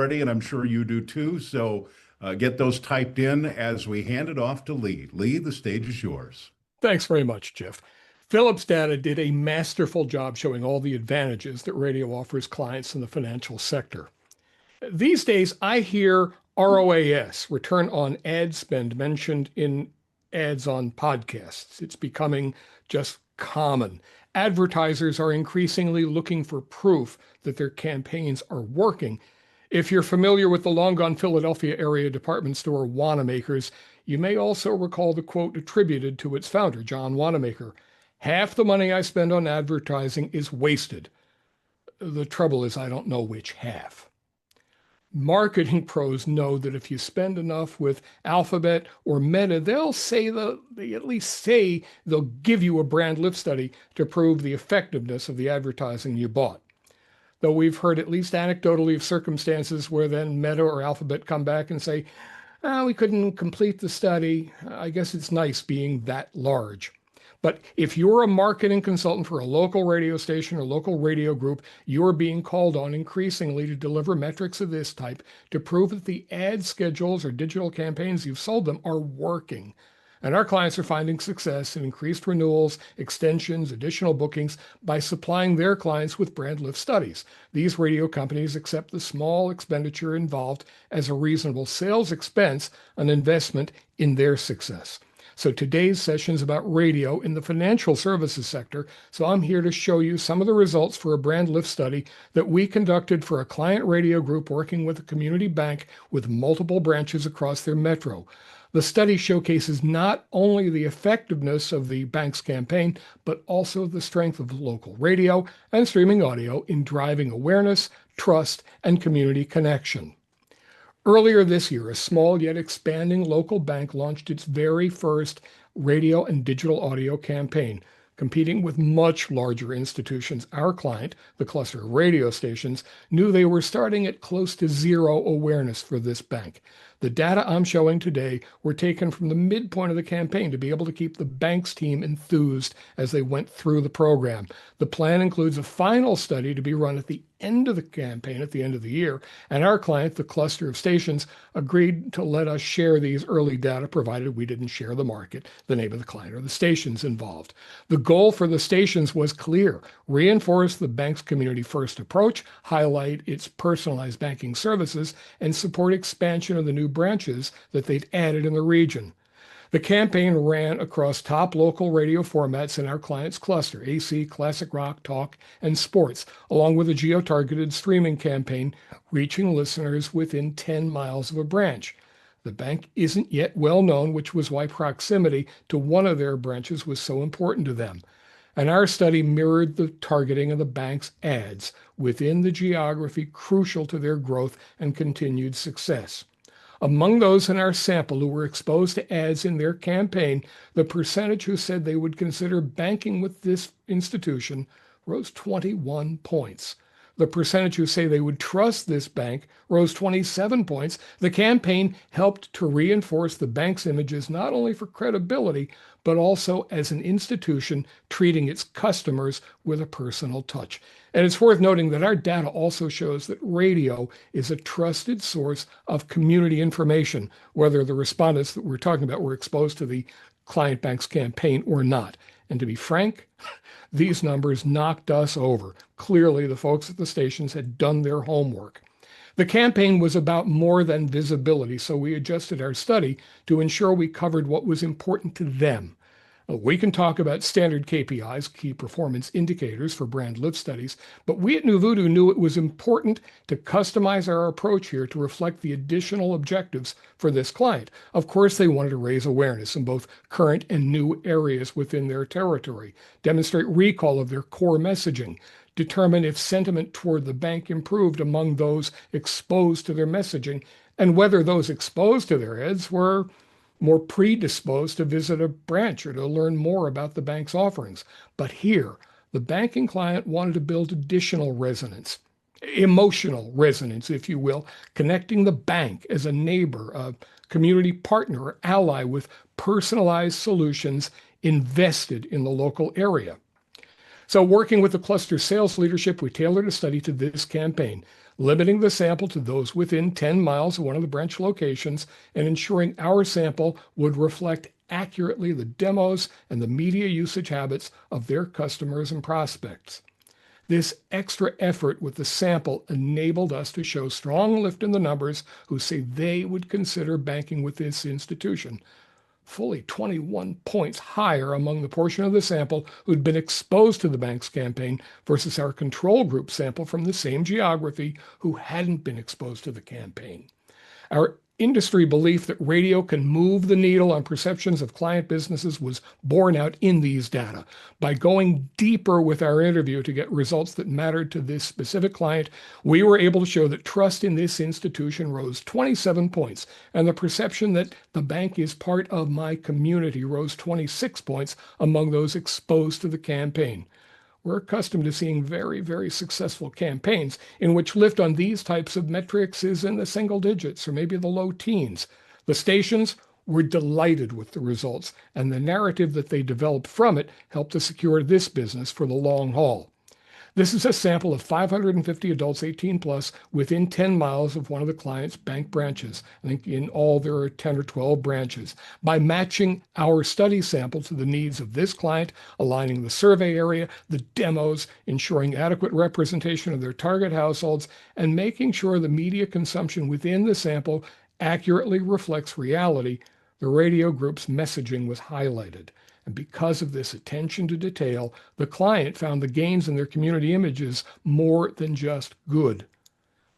already, and I'm sure you do too. So get those typed in as we hand it off to Lee. Lee, the stage is yours. Thanks very much, Jeff. Philips Data did a masterful job showing all the advantages that radio offers clients in the financial sector. These days, I hear ROAS, return on ad spend, mentioned in ads on podcasts. It's becoming just common. Advertisers are increasingly looking for proof that their campaigns are working. If you're familiar with the long-gone Philadelphia area department store Wanamaker's, you may also recall the quote attributed to its founder, John Wanamaker. "Half the money I spend on advertising is wasted. The trouble is I don't know which half." Marketing pros know that if you spend enough with Alphabet or Meta, they at least say they'll give you a brand lift study to prove the effectiveness of the advertising you bought. Though we've heard at least anecdotally of circumstances where then Meta or Alphabet come back and say, we couldn't complete the study. I guess it's nice being that large. But if you're a marketing consultant for a local radio station or local radio group, you're being called on increasingly to deliver metrics of this type to prove that the ad schedules or digital campaigns you've sold them are working. And our clients are finding success in increased renewals, extensions, additional bookings by supplying their clients with brand lift studies. These radio companies accept the small expenditure involved as a reasonable sales expense, an investment in their success. So today's session is about radio in the financial services sector. So I'm here to show you some of the results for a brand lift study that we conducted for a client radio group working with a community bank with multiple branches across their metro. The study showcases not only the effectiveness of the bank's campaign, but also the strength of local radio and streaming audio in driving awareness, trust, and community connection. Earlier this year, a small yet expanding local bank launched its very first radio and digital audio campaign, competing with much larger institutions. Our client, the cluster of radio stations, knew they were starting at close to zero awareness for this bank. The data I'm showing today were taken from the midpoint of the campaign to be able to keep the bank's team enthused as they went through the program. The plan includes a final study to be run at the end of the campaign at the end of the year, and our client, the cluster of stations, agreed to let us share these early data provided we didn't share the market, the name of the client, or the stations involved. The goal for the stations was clear: reinforce the bank's community-first approach, highlight its personalized banking services, and support expansion of the new branches that they'd added in the region. The campaign ran across top local radio formats in our client's cluster: AC, classic rock, talk, and sports, along with a geo-targeted streaming campaign reaching listeners within 10 miles of a branch. The bank isn't yet well known, which was why proximity to one of their branches was so important to them. And our study mirrored the targeting of the bank's ads within the geography crucial to their growth and continued success. Among those in our sample who were exposed to ads in their campaign, the percentage who said they would consider banking with this institution rose 21 points. The percentage who say they would trust this bank rose 27 points. The campaign helped to reinforce the bank's images not only for credibility, but also as an institution treating its customers with a personal touch. And it's worth noting that our data also shows that radio is a trusted source of community information, whether the respondents that we're talking about were exposed to the client bank's campaign or not. And to be frank, these numbers knocked us over. Clearly, the folks at the stations had done their homework. The campaign was about more than visibility, so we adjusted our study to ensure we covered what was important to them. We can talk about standard KPIs, key performance indicators for brand lift studies, but we at NuVoodoo knew it was important to customize our approach here to reflect the additional objectives for this client. Of course, they wanted to raise awareness in both current and new areas within their territory, demonstrate recall of their core messaging, determine if sentiment toward the bank improved among those exposed to their messaging, and whether those exposed to their ads were more predisposed to visit a branch or to learn more about the bank's offerings. But here, the banking client wanted to build additional resonance, emotional resonance, if you will, connecting the bank as a neighbor, a community partner, or ally with personalized solutions invested in the local area. So working with the cluster sales leadership, we tailored a study to this campaign. limiting the sample to those within 10 miles of one of the branch locations and ensuring our sample would reflect accurately the demos and the media usage habits of their customers and prospects. This extra effort with the sample enabled us to show strong lift in the numbers who say they would consider banking with this institution, fully 21 points higher among the portion of the sample who'd been exposed to the bank's campaign versus our control group sample from the same geography who hadn't been exposed to the campaign. Our industry belief that radio can move the needle on perceptions of client businesses was borne out in these data. By going deeper with our interview to get results that mattered to this specific client, we were able to show that trust in this institution rose 27 points, and the perception that the bank is part of my community rose 26 points among those exposed to the campaign. We're accustomed to seeing very, very successful campaigns in which lift on these types of metrics is in the single digits or maybe the low teens. The stations were delighted with the results, and the narrative that they developed from it helped to secure this business for the long haul. This is a sample of 550 adults 18 plus within 10 miles of one of the client's bank branches. I think in all there are 10 or 12 branches. By matching our study sample to the needs of this client, aligning the survey area, the demos, ensuring adequate representation of their target households, and making sure the media consumption within the sample accurately reflects reality, the radio group's messaging was highlighted. And because of this attention to detail, the client found the gains in their community images more than just good.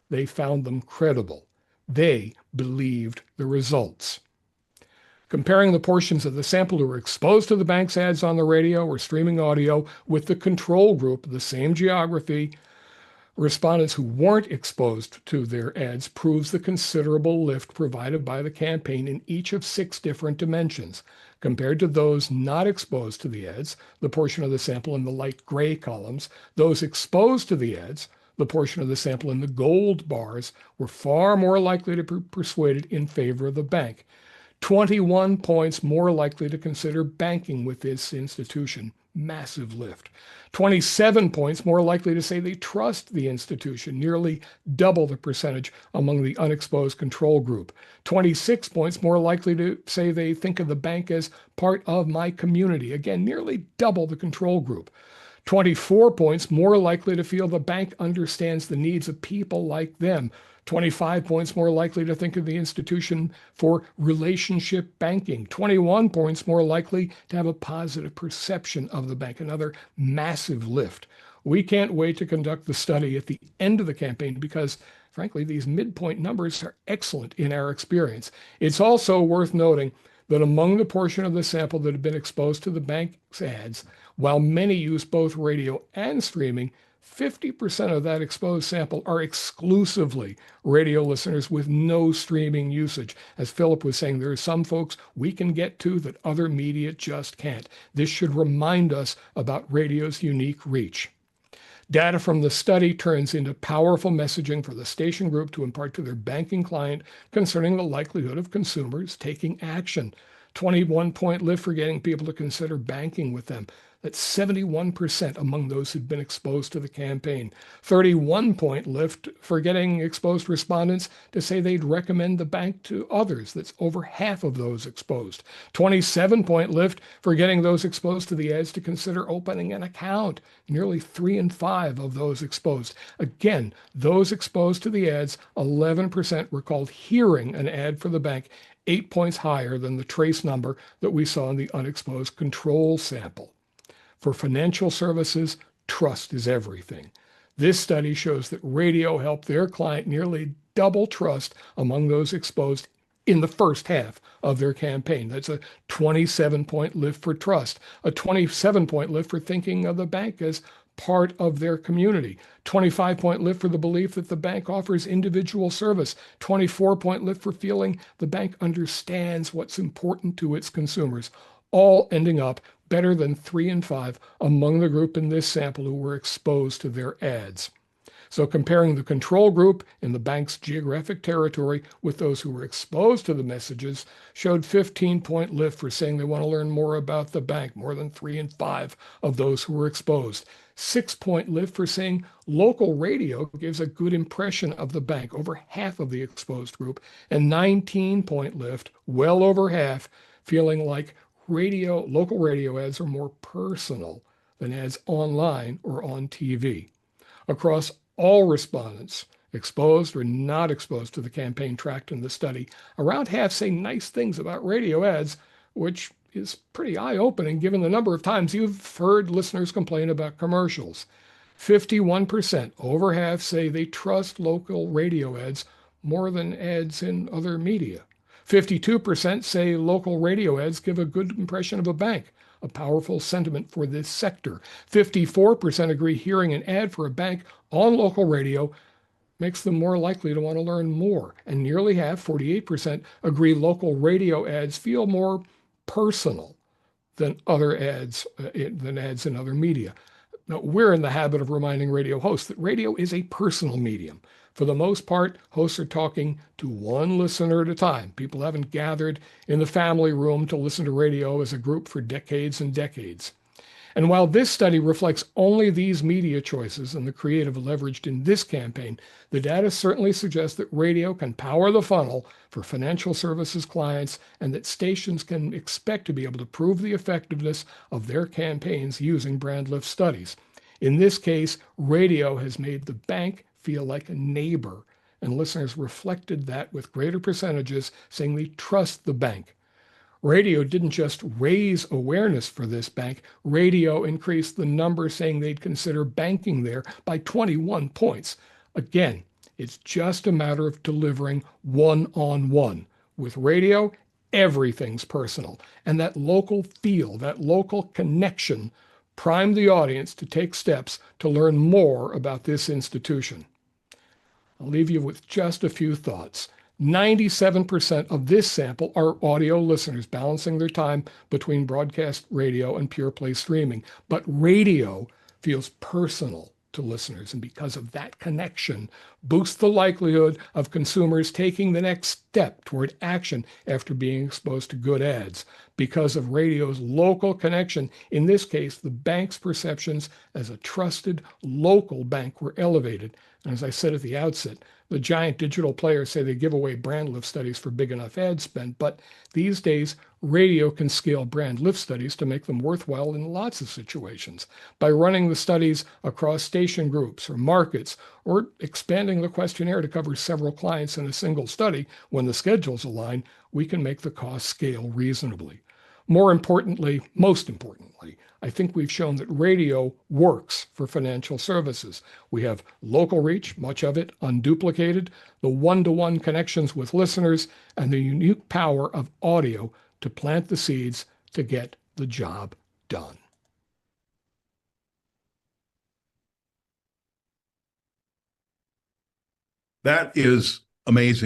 They found them credible. They believed the results. Comparing the portions of the sample who were exposed to the bank's ads on the radio or streaming audio with the control group, the same geography, respondents who weren't exposed to their ads proves the considerable lift provided by the campaign in each of 6 different dimensions. Compared to those not exposed to the ads, the portion of the sample in the light gray columns, those exposed to the ads, the portion of the sample in the gold bars, were far more likely to be persuaded in favor of the bank. 21 points more likely to consider banking with this institution. Massive lift. 27 points more likely to say they trust the institution, nearly double the percentage among the unexposed control group. 26 points more likely to say they think of the bank as part of my community, again, nearly double the control group. 24 points more likely to feel the bank understands the needs of people like them. 25 points more likely to think of the institution for relationship banking. 21 points more likely to have a positive perception of the bank. Another massive lift. We can't wait to conduct the study at the end of the campaign because, frankly, these midpoint numbers are excellent in our experience. It's also worth noting that among the portion of the sample that have been exposed to the bank's ads, while many use both radio and streaming, 50% of that exposed sample are exclusively radio listeners with no streaming usage. As Philip was saying, there are some folks we can get to that other media just can't. This should remind us about radio's unique reach. Data from the study turns into powerful messaging for the station group to impart to their banking client concerning the likelihood of consumers taking action. 21-point lift for getting people to consider banking with them. That's 71% among those who'd been exposed to the campaign. 31-point lift for getting exposed respondents to say they'd recommend the bank to others. That's over half of those exposed. 27-point lift for getting those exposed to the ads to consider opening an account. Nearly 3 in 5 of those exposed. Again, those exposed to the ads, 11% recalled hearing an ad for the bank, 8 points higher than the trace number that we saw in the unexposed control sample. For financial services, trust is everything. This study shows that radio helped their client nearly double trust among those exposed in the first half of their campaign. That's a 27-point lift for trust, a 27-point lift for thinking of the bank as part of their community, 25-point lift for the belief that the bank offers individual service, 24-point lift for feeling the bank understands what's important to its consumers, all ending up better than 3 in 5 among the group in this sample who were exposed to their ads. So comparing the control group in the bank's geographic territory with those who were exposed to the messages showed 15-point lift for saying they want to learn more about the bank, more than 3 in 5 of those who were exposed. 6-point lift for saying local radio gives a good impression of the bank, over half of the exposed group, and 19-point lift, well over half, feeling like local radio ads are more personal than ads online or on TV. Across all respondents, exposed or not exposed to the campaign tracked in the study, around half say nice things about radio ads, which is pretty eye-opening given the number of times you've heard listeners complain about commercials. 51%, over half, say they trust local radio ads more than ads in other media. 52% say local radio ads give a good impression of a bank, a powerful sentiment for this sector. 54% agree hearing an ad for a bank on local radio makes them more likely to want to learn more. And nearly half, 48%, agree local radio ads feel more personal than ads in other media. Now, we're in the habit of reminding radio hosts that radio is a personal medium. For the most part, hosts are talking to one listener at a time. People haven't gathered in the family room to listen to radio as a group for decades and decades. And while this study reflects only these media choices and the creative leveraged in this campaign, the data certainly suggests that radio can power the funnel for financial services clients and that stations can expect to be able to prove the effectiveness of their campaigns using brand lift studies. In this case, radio has made the bank feel like a neighbor, and listeners reflected that with greater percentages saying they trust the bank. Radio didn't just raise awareness for this bank, radio increased the number saying they'd consider banking there by 21 points. Again, it's just a matter of delivering one-on-one. With radio, everything's personal. And that local feel, that local connection, primed the audience to take steps to learn more about this institution. I'll leave you with just a few thoughts. 97% of this sample are audio listeners balancing their time between broadcast radio and pure play streaming. But radio feels personal to listeners, and because of that connection, boosts the likelihood of consumers taking the next step toward action after being exposed to good ads. Because of radio's local connection, in this case, the bank's perceptions as a trusted local bank were elevated. And as I said at the outset, the giant digital players say they give away brand lift studies for big enough ad spend, but these days, radio can scale brand lift studies to make them worthwhile in lots of situations. By running the studies across station groups or markets, or expanding the questionnaire to cover several clients in a single study, when the schedules align, we can make the cost scale reasonably. Most importantly, I think we've shown that radio works for financial services. We have local reach, much of it unduplicated, the one-to-one connections with listeners, and the unique power of audio to plant the seeds to get the job done. That is amazing.